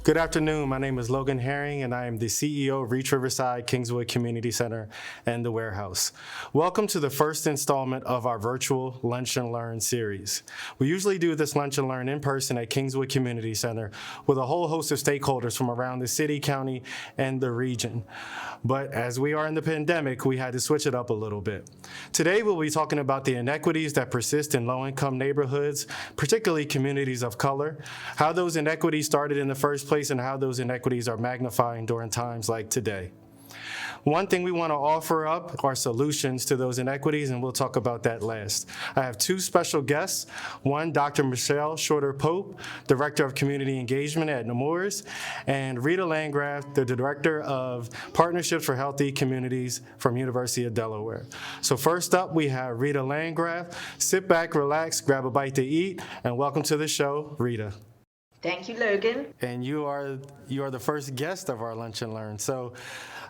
Good afternoon. My name is Logan Herring, and I am the CEO of Riverside, Kingswood Community Center, and the Warehouse. Welcome to the first installment of our virtual Lunch and Learn series. We usually do this Lunch and Learn in person at Kingswood Community Center with a whole host of stakeholders from around the city, county, and the region. But as we are in the pandemic, we had to switch it up a little bit. Today, we'll be talking about the inequities that persist in low-income neighborhoods, particularly communities of color, how those inequities started in the first place, and how those inequities are magnifying during times like today. One thing we want to offer up are solutions to those inequities, and we'll talk about that last. I have two special guests. One, Dr. Michele Shorter-Pope, Director of Community Engagement at Nemours, and Rita Landgraf, the Director of Partnerships for Healthy Communities from University of Delaware. So first up, we have Rita Landgraf. Sit back, relax, grab a bite to eat, and welcome to the show, Rita. Thank you, Logan. And you are the first guest of our Lunch and Learn. So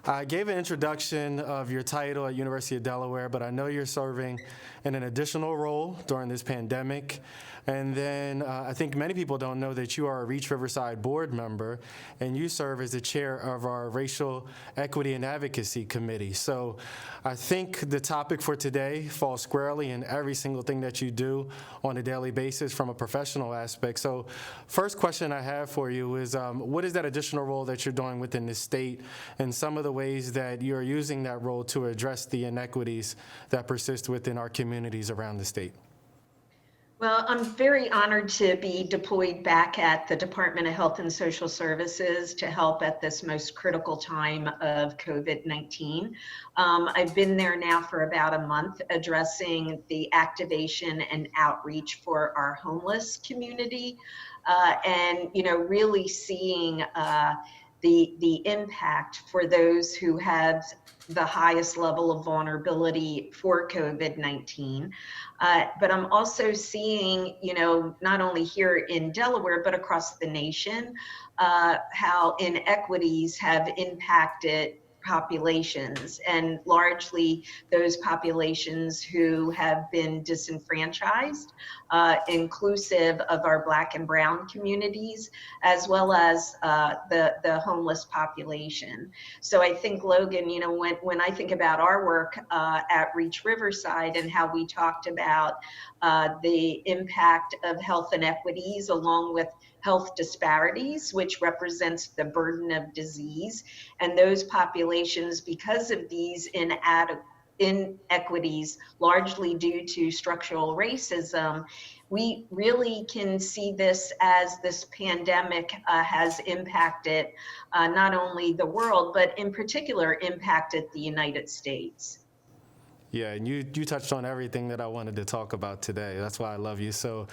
I gave an introduction of your title at University of Delaware, but I know you're serving in an additional role during this pandemic. And then I think many people don't know that you are a Reach Riverside board member, and you serve as the chair of our Racial Equity and Advocacy Committee. So I think the topic for today falls squarely in every single thing that you do on a daily basis from a professional aspect. So first question I have for you is, what is that additional role that you're doing within the state, and some of the ways that you're using that role to address the inequities that persist within our communities around the state? Well, I'm very honored to be deployed back at the Department of Health and Social Services to help at this most critical time of COVID-19. I've been there now for about a month addressing the activation and outreach for our homeless community and, really seeing the impact for those who have the highest level of vulnerability for COVID-19. But I'm also seeing, not only here in Delaware, but across the nation, how inequities have impacted populations, and largely those populations who have been disenfranchised, inclusive of our Black and Brown communities, as well as the homeless population. So I think, Logan, when I think about our work at Reach Riverside and how we talked about the impact of health inequities along with health disparities, which represents the burden of disease, and those populations, because of these inequities, largely due to structural racism, we really can see this as this pandemic has impacted not only the world, but in particular impacted the United States. Yeah, and you touched on everything that I wanted to talk about today. That's why I love you. So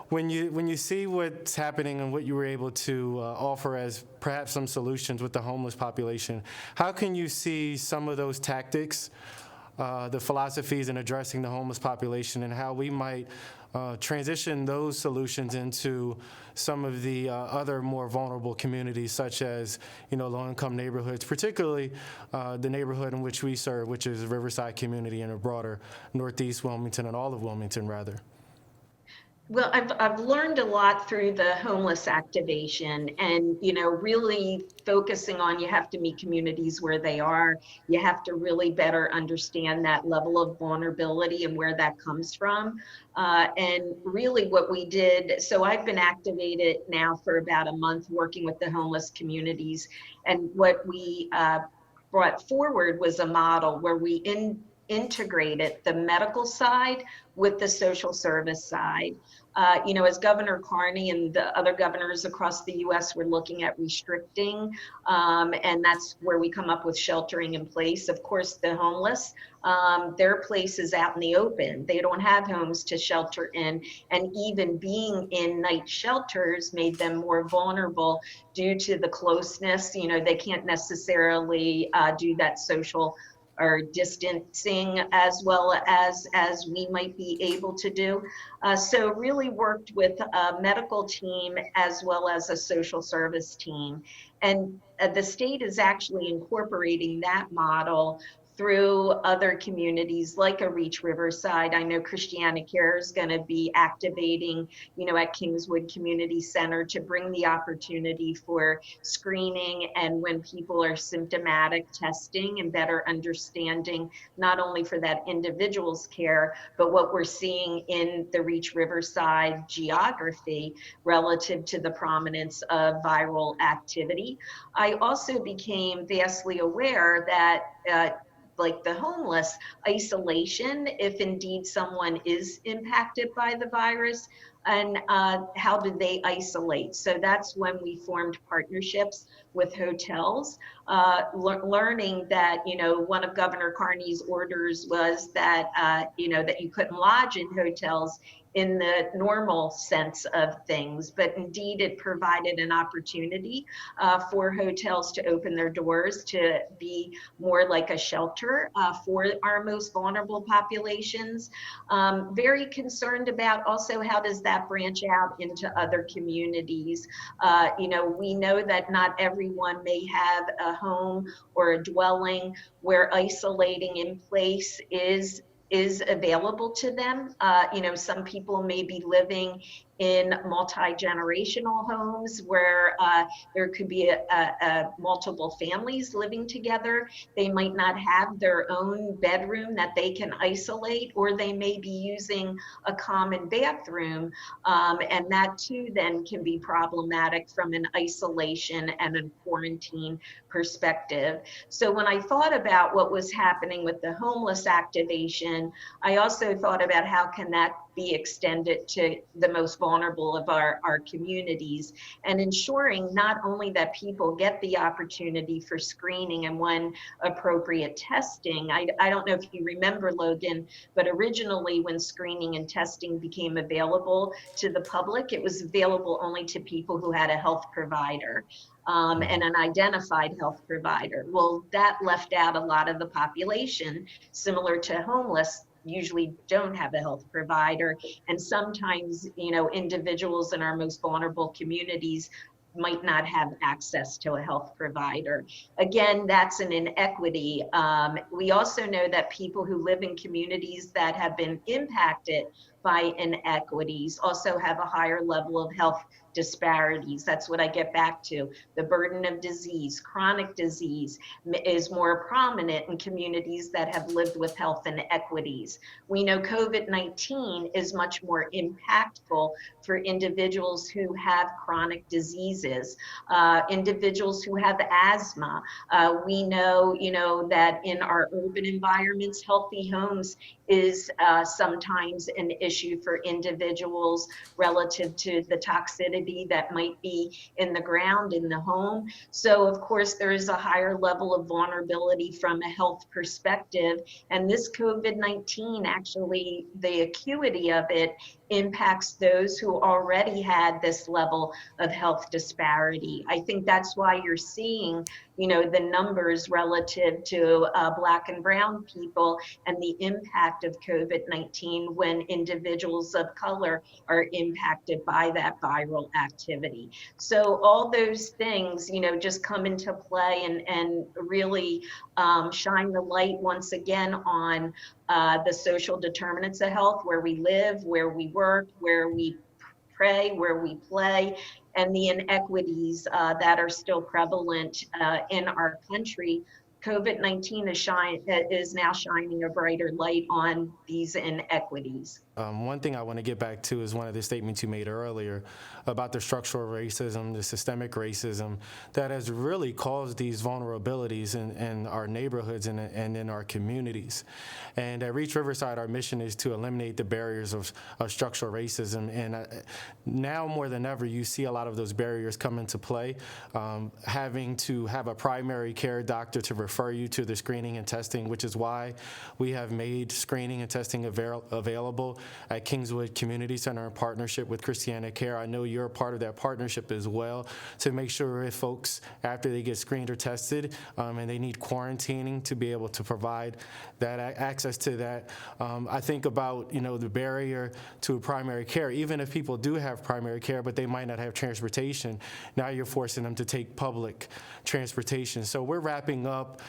when you see what's happening and what you were able to offer as perhaps some solutions with the homeless population, how can you see some of those tactics, the philosophies in addressing the homeless population, and how we might transition those solutions into some of the other more vulnerable communities, such as low-income neighborhoods, particularly the neighborhood in which we serve, which is the Riverside community and a broader Northeast Wilmington and all of Wilmington, rather. Well, I've learned a lot through the homeless activation, and really focusing on, you have to meet communities where they are. You have to really better understand that level of vulnerability and where that comes from. And really what we did, so I've been activated now for about a month working with the homeless communities, and what we brought forward was a model where we integrated the medical side with the social service side. As Governor Carney and the other governors across the U.S. were looking at restricting, and that's where we come up with sheltering in place. Of course, the homeless, their place is out in the open. They don't have homes to shelter in, and even being in night shelters made them more vulnerable due to the closeness. They can't necessarily do that social or distancing as well as we might be able to do. So really worked with a medical team as well as a social service team. And the state is actually incorporating that model through other communities like a Reach Riverside. I know Christiana Care is going to be activating, at Kingswood Community Center to bring the opportunity for screening, and when people are symptomatic, testing and better understanding, not only for that individual's care, but what we're seeing in the Reach Riverside geography relative to the prominence of viral activity. I also became vastly aware that like the homeless, isolation, if indeed someone is impacted by the virus, and how do they isolate? So that's when we formed partnerships with hotels, learning that, one of Governor Carney's orders was that, that you couldn't lodge in hotels in the normal sense of things, but indeed it provided an opportunity for hotels to open their doors to be more like a shelter for our most vulnerable populations. Very concerned about also how does that branch out into other communities. We know that not everyone may have a home or a dwelling where isolating in place is available to them. Some people may be living in multi-generational homes where there could be a multiple families living together. They might not have their own bedroom that they can isolate, or they may be using a common bathroom. And that too then can be problematic from an isolation and a quarantine perspective. So when I thought about what was happening with the homeless activation, I also thought about how can that be extended to the most vulnerable of our communities, and ensuring not only that people get the opportunity for screening and when appropriate testing. I don't know if you remember, Logan, but originally when screening and testing became available to the public, it was available only to people who had a health provider. And an identified health provider. Well, that left out a lot of the population, similar to homeless, usually don't have a health provider. And sometimes, individuals in our most vulnerable communities might not have access to a health provider. Again, that's an inequity. We also know that people who live in communities that have been impacted by inequities also have a higher level of health disparities. That's what I get back to. The burden of disease, chronic disease, is more prominent in communities that have lived with health inequities. We know COVID-19 is much more impactful for individuals who have chronic diseases, individuals who have asthma. We know, that in our urban environments, healthy homes is sometimes an issue for individuals relative to the toxicity that might be in the ground in the home. So of course there is a higher level of vulnerability from a health perspective, and this COVID-19, actually the acuity of it impacts those who already had this level of health disparity. I think that's why you're seeing, the numbers relative to Black and Brown people and the impact of COVID-19 when individuals of color are impacted by that viral activity. So all those things, just come into play and really shine the light once again on the social determinants of health, where we live, where we work, where we pray, where we play, and the inequities that are still prevalent in our country. COVID-19 is now shining a brighter light on these inequities. One thing I want to get back to is one of the statements you made earlier about the structural racism, the systemic racism that has really caused these vulnerabilities in our neighborhoods and in our communities. And at Reach Riverside, our mission is to eliminate the barriers of structural racism. And now more than ever, you see a lot of those barriers come into play. Having to have a primary care doctor to refer you to the screening and testing, which is why we have made screening and testing available at Kingswood Community Center in partnership with Christiana Care. I know you're a part of that partnership as well, to make sure if folks, after they get screened or tested, and they need quarantining, to be able to provide that access to that. I think about, the barrier to primary care. Even if people do have primary care, but they might not have transportation, now you're forcing them to take public transportation. So we're wrapping up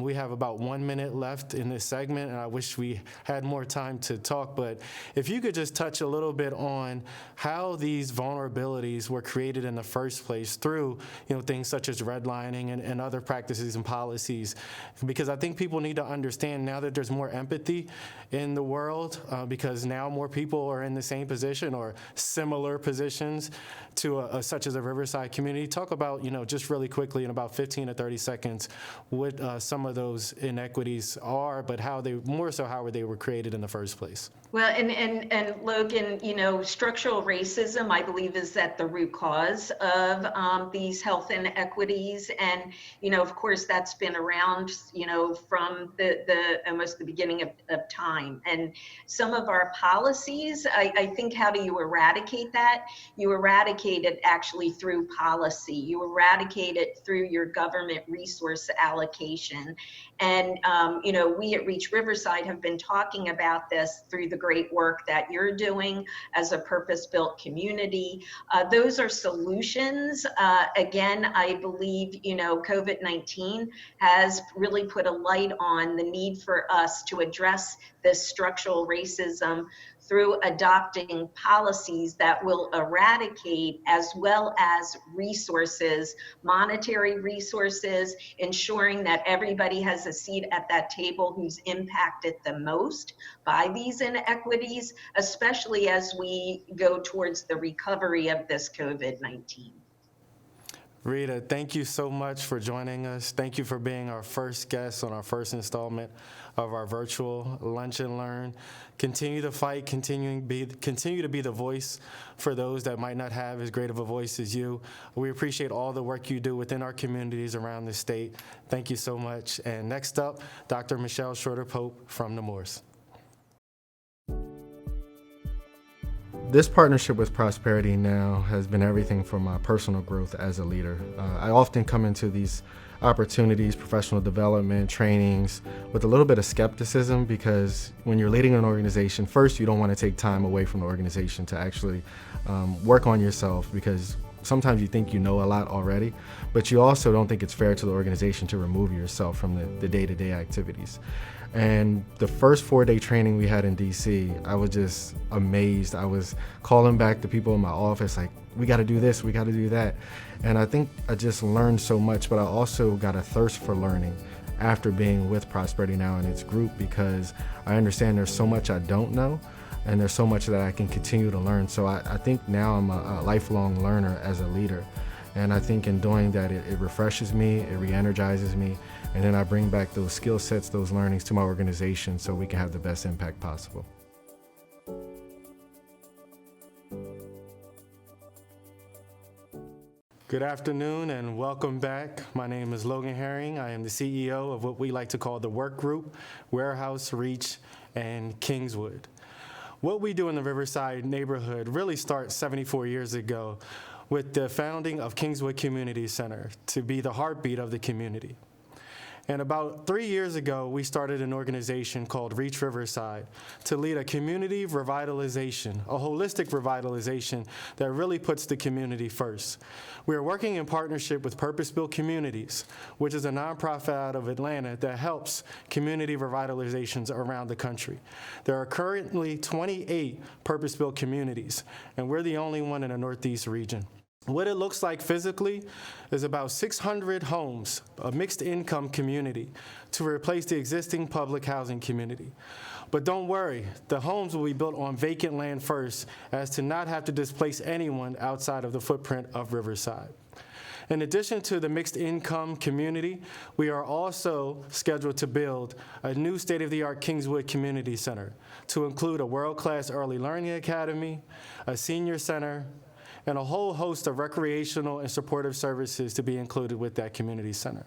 We have about 1 minute left in this segment, and I wish we had more time to talk, but if you could just touch a little bit on how these vulnerabilities were created in the first place through, things such as redlining and other practices and policies, because I think people need to understand now that there's more empathy in the world, because now more people are in the same position or similar positions to such as a Riverside community. Talk about, just really quickly in about 15 to 30 seconds, what some of those inequities are, but how they were created in the first place. Well, and Logan, structural racism, I believe, is at the root cause of these health inequities. And, of course, that's been around, from the almost the beginning of time. And some of our policies, I think, how do you eradicate that? You eradicate it actually through policy. You eradicate it through your government resource allocation. And, we at Reach Riverside have been talking about this through the great work that you're doing as a purpose-built community. Those are solutions. Again, I believe, COVID-19 has really put a light on the need for us to address this structural racism through adopting policies that will eradicate, as well as resources, monetary resources, ensuring that everybody has a seat at that table who's impacted the most by these inequities, especially as we go towards the recovery of this COVID-19. Rita, thank you so much for joining us. Thank you for being our first guest on our first installment of our virtual Lunch and Learn. Continue to fight, continue to be the voice for those that might not have as great of a voice as you. We appreciate all the work you do within our communities around the state. Thank you so much. And next up, Dr. Michele Schroeder-Pope from Nemours. This partnership with Prosperity Now has been everything for my personal growth as a leader. I often come into these opportunities, professional development, trainings, with a little bit of skepticism, because when you're leading an organization, first, you don't want to take time away from the organization to actually work on yourself, because sometimes you think you know a lot already, but you also don't think it's fair to the organization to remove yourself from the day-to-day activities. And the first 4-day training we had in DC, I was just amazed. I was calling back the people in my office like, we got to do this, we got to do that. And I think I just learned so much, but I also got a thirst for learning after being with Prosperity Now and its group, because I understand there's so much I don't know, and there's so much that I can continue to learn. So I think now I'm a lifelong learner as a leader. And I think in doing that, it refreshes me, it re-energizes me, and then I bring back those skill sets, those learnings to my organization so we can have the best impact possible. Good afternoon and welcome back. My name is Logan Herring. I am the CEO of what we like to call the Work Group, Warehouse, Reach, and Kingswood. What we do in the Riverside neighborhood really starts 74 years ago with the founding of Kingswood Community Center to be the heartbeat of the community. And about 3 years ago, we started an organization called Reach Riverside to lead a community revitalization, a holistic revitalization that really puts the community first. We are working in partnership with Purpose-Built Communities, which is a nonprofit out of Atlanta that helps community revitalizations around the country. There are currently 28 Purpose-Built communities, and we're the only one in the Northeast region. What it looks like physically is about 600 homes, a mixed income community, to replace the existing public housing community. But don't worry, the homes will be built on vacant land first, as to not have to displace anyone outside of the footprint of Riverside. In addition to the mixed income community, we are also scheduled to build a new state-of-the-art Kingswood Community Center to include a world-class early learning academy, a senior center, and a whole host of recreational and supportive services to be included with that community center.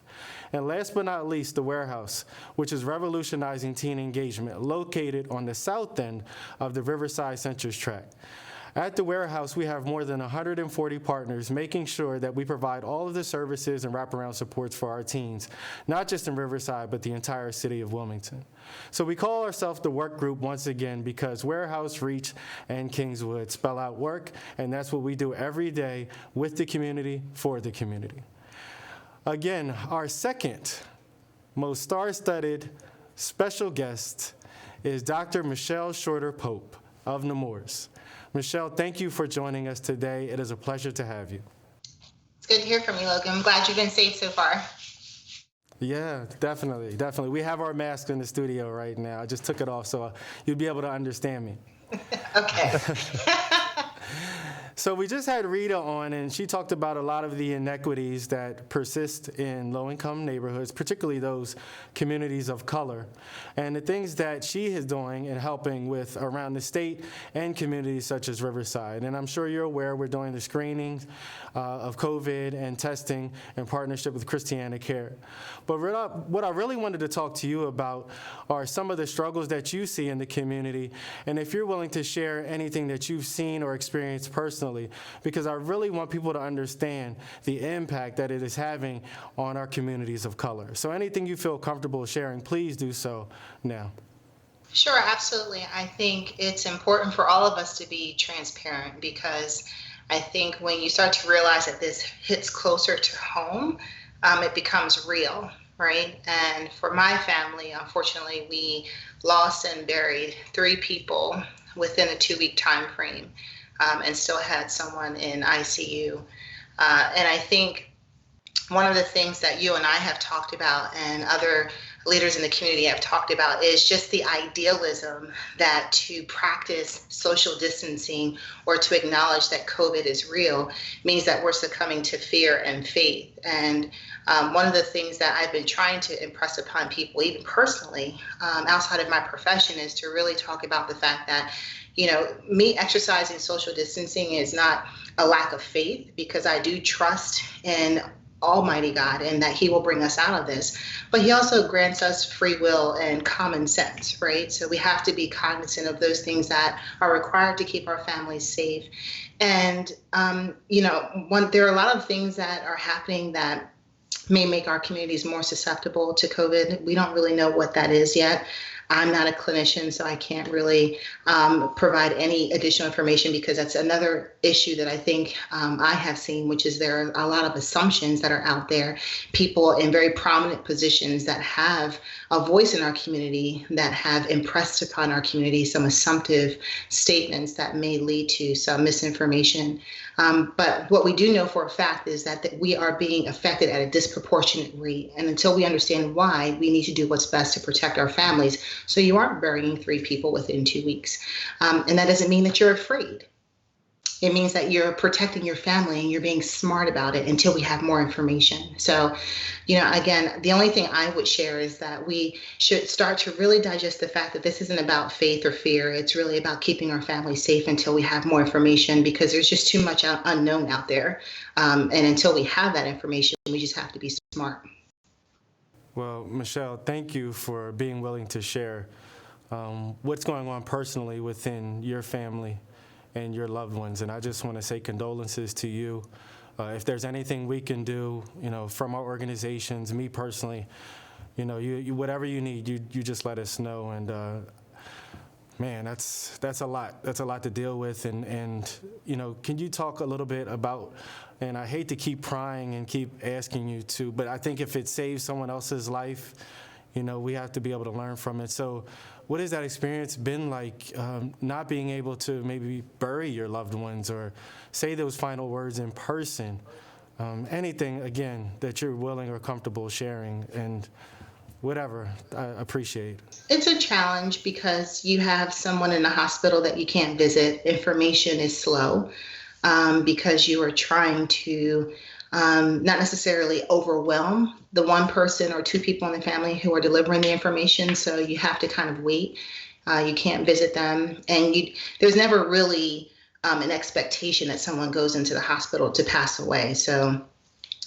And last but not least, the Warehouse, which is revolutionizing teen engagement, located on the south end of the Riverside Centers Tract. At the Warehouse, we have more than 140 partners, making sure that we provide all of the services and wraparound supports for our teens, not just in Riverside, but the entire city of Wilmington. So we call ourselves the Work Group once again because Warehouse, Reach, and Kingswood spell out work, and that's what we do every day with the community, for the community. Again, our second most star-studded special guest is Dr. Michele Shorter-Pope of Nemours. Michele, thank you for joining us today. It is a pleasure to have you. It's good to hear from you, Logan. I'm glad you've been safe so far. Yeah, definitely. We have our mask in the studio right now. I just took it off so you'd be able to understand me. Okay. So we just had Rita on, and she talked about a lot of the inequities that persist in low-income neighborhoods, particularly those communities of color, and the things that she is doing and helping with around the state and communities such as Riverside. And I'm sure you're aware we're doing the screenings of COVID and testing in partnership with Christiana Care. But Rita, what I really wanted to talk to you about are some of the struggles that you see in the community, and if you're willing to share anything that you've seen or experienced personally, because I really want people to understand the impact that it is having on our communities of color. So anything you feel comfortable sharing, please do so now. Sure, absolutely. I think it's important for all of us to be transparent, because I think when you start to realize that this hits closer to home, it becomes real, right? And for my family, unfortunately, we lost and buried 3 people within a 2-week time frame. And still had someone in ICU. And I think one of the things that you and I have talked about and other leaders in the community have talked about is just the idealism that to practice social distancing or to acknowledge that COVID is real means that we're succumbing to fear and faith. And one of the things that I've been trying to impress upon people, even personally, outside of my profession, is to really talk about the fact that me exercising social distancing is not a lack of faith, because I do trust in Almighty God and that He will bring us out of this. But He also grants us free will and common sense, right? So we have to be cognizant of those things that are required to keep our families safe. And, there are a lot of things that are happening that may make our communities more susceptible to COVID. We don't really know what that is yet. I'm not a clinician, so I can't really provide any additional information, because that's another issue that I think I have seen, which is there are a lot of assumptions that are out there. People in very prominent positions that have a voice in our community that have impressed upon our community some assumptive statements that may lead to some misinformation. But what we do know for a fact is that we are being affected at a disproportionate rate. And until we understand why, we need to do what's best to protect our families, so you aren't burying 3 people within 2 weeks. And that doesn't mean that you're afraid. It means that you're protecting your family and you're being smart about it until we have more information. So, again, the only thing I would share is that we should start to really digest the fact that this isn't about faith or fear. It's really about keeping our families safe until we have more information, because there's just too much unknown out there. And until we have that information, we just have to be smart. Well, Michele, thank you for being willing to share what's going on personally within your family and your loved ones. And I just want to say condolences to you. If there's anything we can do, from our organizations, me personally, you whatever you need, you just let us know. And man, that's a lot. That's a lot to deal with. And can you talk a little bit about? And I hate to keep prying and keep asking you to, but I think if it saves someone else's life, we have to be able to learn from it. So what has that experience been like, not being able to maybe bury your loved ones or say those final words in person? Anything, again, that you're willing or comfortable sharing, and whatever, I appreciate. It's a challenge because you have someone in the hospital that you can't visit. Information is slow because you are trying to not necessarily overwhelm the one person or 2 people in the family who are delivering the information. So you have to kind of wait. You can't visit them. And there's never really an expectation that someone goes into the hospital to pass away. So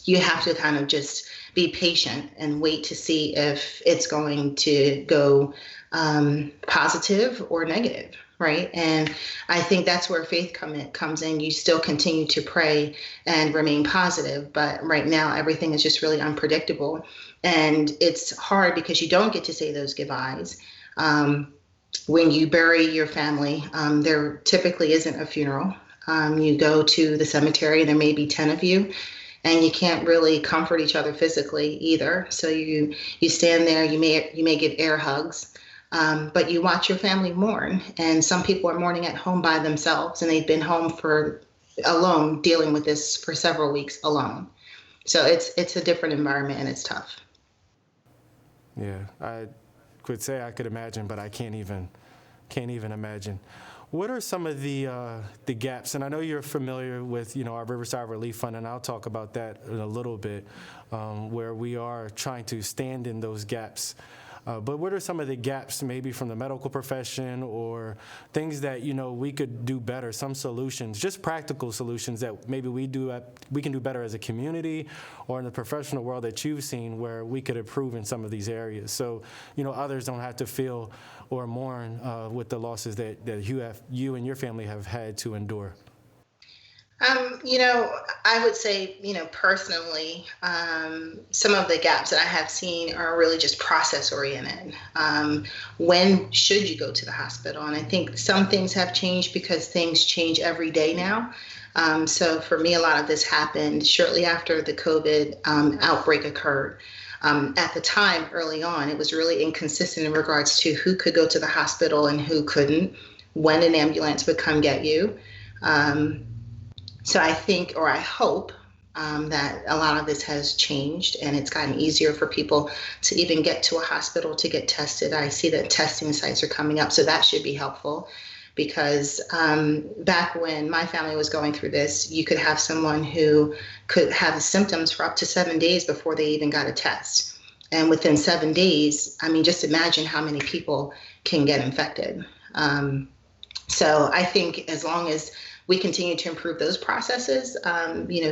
you have to kind of just be patient and wait to see if it's going to go positive or negative. Right. And I think that's where faith comes in. You still continue to pray and remain positive. But right now, everything is just really unpredictable. And it's hard because you don't get to say those goodbyes. When you bury your family, there typically isn't a funeral. You go to the cemetery and there may be 10 of you. and you can't really comfort each other physically either. So you stand there, you may give air hugs, but you watch your family mourn. And some people are mourning at home by themselves, and they've been home alone dealing with this for several weeks alone. So it's a different environment, and it's tough. Yeah, I could say I could imagine, but I can't even imagine. What are some of the gaps? And I know you're familiar with our Riverside Relief Fund, and I'll talk about that in a little bit, where we are trying to stand in those gaps. But what are some of the gaps, maybe from the medical profession, or things that we could do better? Some solutions, just practical solutions that maybe we can do better as a community, or in the professional world that you've seen, where we could improve in some of these areas, so others don't have to feel or mourn with the losses that you and your family have had to endure. I would say, personally, some of the gaps that I have seen are really just process oriented. When should you go to the hospital? And I think some things have changed because things change every day now. So for me, a lot of this happened shortly after the COVID outbreak occurred. At the time, early on, it was really inconsistent in regards to who could go to the hospital and who couldn't, when an ambulance would come get you. So I think, or I hope, that a lot of this has changed, and it's gotten easier for people to even get to a hospital to get tested. I see that testing sites are coming up, so that should be helpful, because back when my family was going through this, you could have someone who could have symptoms for up to 7 days before they even got a test. And within 7 days, I mean, just imagine how many people can get infected. So I think as long as we continue to improve those processes,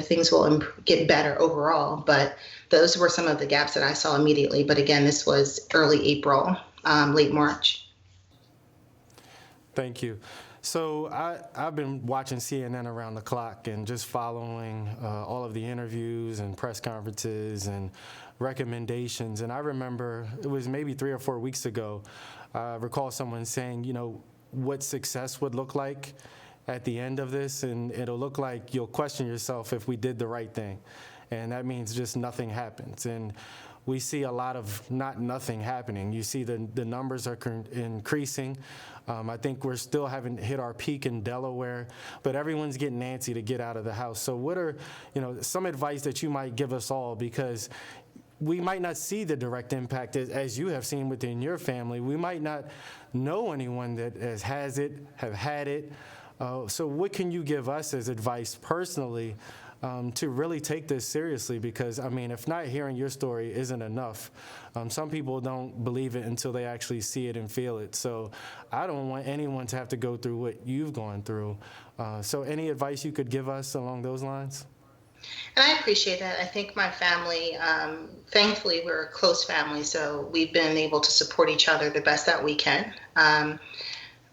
things will get better overall. But those were some of the gaps that I saw immediately. But again, this was early April, late March. Thank you. So I've been watching CNN around the clock and just following all of the interviews and press conferences and recommendations. And I remember it was maybe 3 or 4 weeks ago, I recall someone saying, what success would look like at the end of this, and it'll look like you'll question yourself if we did the right thing. And that means just nothing happens. And we see a lot of nothing happening. You see the numbers are increasing. I think we're still haven't hit our peak in Delaware, but everyone's getting antsy to get out of the house. So what are, some advice that you might give us all, because we might not see the direct impact as you have seen within your family. We might not know anyone that have had it. So what can you give us as advice personally to really take this seriously? Because, if not hearing your story isn't enough, some people don't believe it until they actually see it and feel it. So I don't want anyone to have to go through what you've gone through. So any advice you could give us along those lines? And I appreciate that. I think my family, thankfully, we're a close family, so we've been able to support each other the best that we can.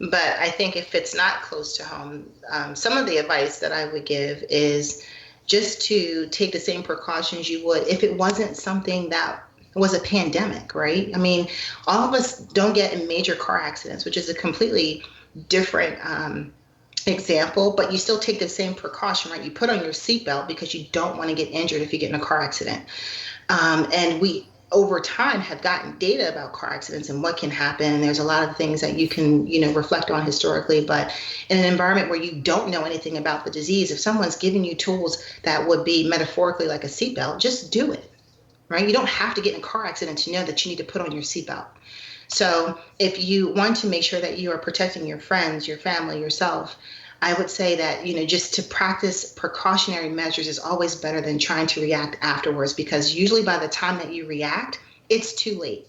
But I think if it's not close to home, some of the advice that I would give is just to take the same precautions you would if it wasn't something that was a pandemic, right? All of us don't get in major car accidents, which is a completely different example, but you still take the same precaution, right? You put on your seatbelt because you don't want to get injured if you get in a car accident. And we, over time, have gotten data about car accidents and what can happen. And there's a lot of things that you can, reflect on historically. But in an environment where you don't know anything about the disease, if someone's giving you tools that would be metaphorically like a seatbelt, just do it, right? You don't have to get in a car accident to know that you need to put on your seatbelt. So if you want to make sure that you are protecting your friends, your family, yourself, I would say that, just to practice precautionary measures is always better than trying to react afterwards, because usually by the time that you react, it's too late.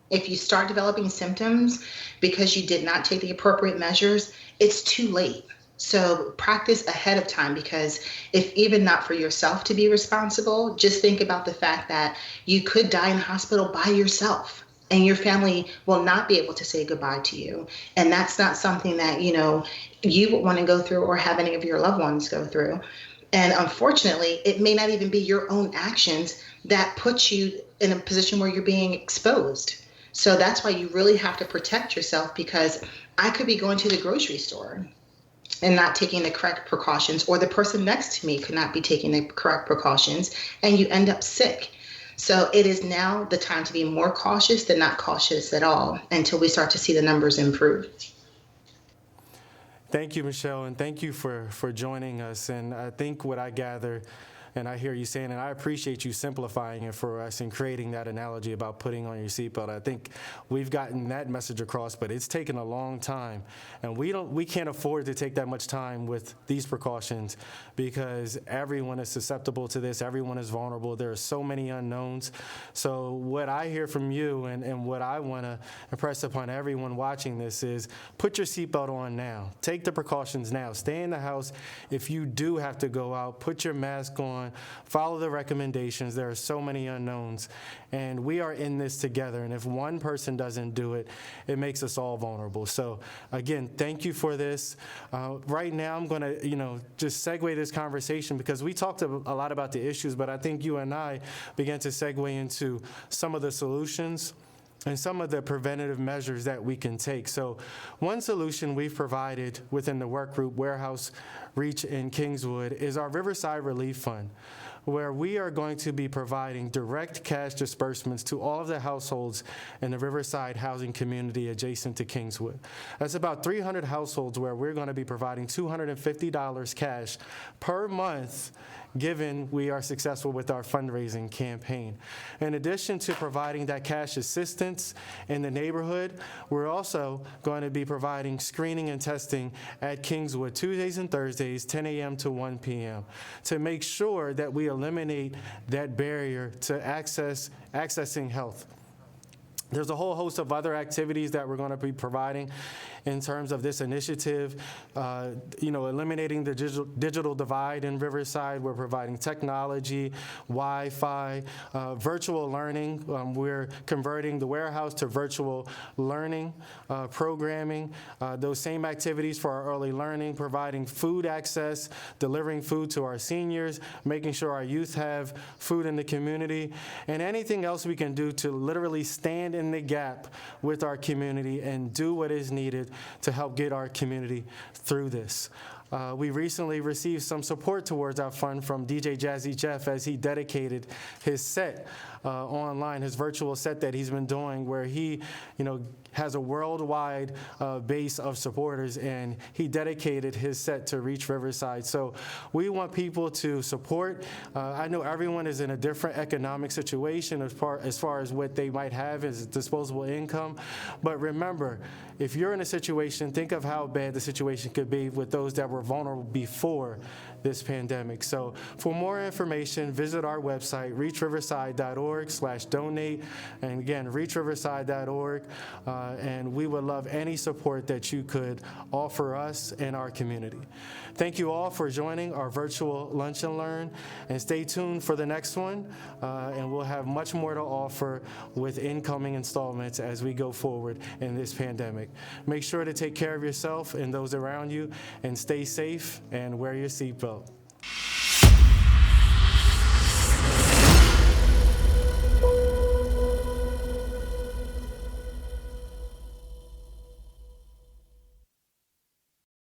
If you start developing symptoms because you did not take the appropriate measures, it's too late. So practice ahead of time, because if even not for yourself to be responsible, just think about the fact that you could die in the hospital by yourself, and your family will not be able to say goodbye to you. And that's not something that, you would want to go through or have any of your loved ones go through. And unfortunately, it may not even be your own actions that put you in a position where you're being exposed. So that's why you really have to protect yourself, because I could be going to the grocery store and not taking the correct precautions, or the person next to me could not be taking the correct precautions, and you end up sick. So it is now the time to be more cautious than not cautious at all until we start to see the numbers improve. Thank you, Michele, and thank you for joining us. And I think what I gather, and I hear you saying, and I appreciate you simplifying it for us and creating that analogy about putting on your seatbelt. I think we've gotten that message across, but it's taken a long time, and we can't afford to take that much time with these precautions because everyone is susceptible to this. Everyone is vulnerable. There are so many unknowns. So what I hear from you and what I want to impress upon everyone watching this is put your seatbelt on now. Take the precautions now. Stay in the house. If you do have to go out, put your mask on. Follow the recommendations. There are so many unknowns, and we are in this together. And if one person doesn't do it, it makes us all vulnerable. So again, thank you for this. Right now, I'm going to, just segue this conversation because we talked a lot about the issues, but I think you and I began to segue into some of the solutions and some of the preventative measures that we can take. So one solution we've provided within the work group, Warehouse, Reach, and Kingswood, is our Riverside Relief Fund, where we are going to be providing direct cash disbursements to all of the households in the Riverside housing community adjacent to Kingswood. That's about 300 households where we're going to be providing $250 cash per month given we are successful with our fundraising campaign. In addition to providing that cash assistance in the neighborhood, we're also going to be providing screening and testing at Kingswood Tuesdays and Thursdays, 10 a.m. to 1 p.m. to make sure that we eliminate that barrier to accessing health. There's a whole host of other activities that we're going to be providing in terms of this initiative, eliminating the digital divide in Riverside. We're providing technology, Wi-Fi, virtual learning. We're converting the warehouse to virtual learning programming. Those same activities for our early learning, providing food access, delivering food to our seniors, making sure our youth have food in the community, and anything else we can do to literally stand in the gap with our community and do what is needed to help get our community through this. We recently received some support towards our fund from DJ Jazzy Jeff as he dedicated his set online, his virtual set that he's been doing, where he, has a worldwide base of supporters, and he dedicated his set to Reach Riverside. So we want people to support. I know everyone is in a different economic situation as far as what they might have as disposable income, but remember, if you're in a situation, think of how bad the situation could be with those that were vulnerable before this pandemic. So for more information, visit our website, reachriverside.org/donate. And again, reachriverside.org. And we would love any support that you could offer us and our community. Thank you all for joining our virtual Lunch and Learn. And stay tuned for the next one. And we'll have much more to offer with incoming installments as we go forward in this pandemic. Make sure to take care of yourself and those around you, and stay safe and wear your seatbelt.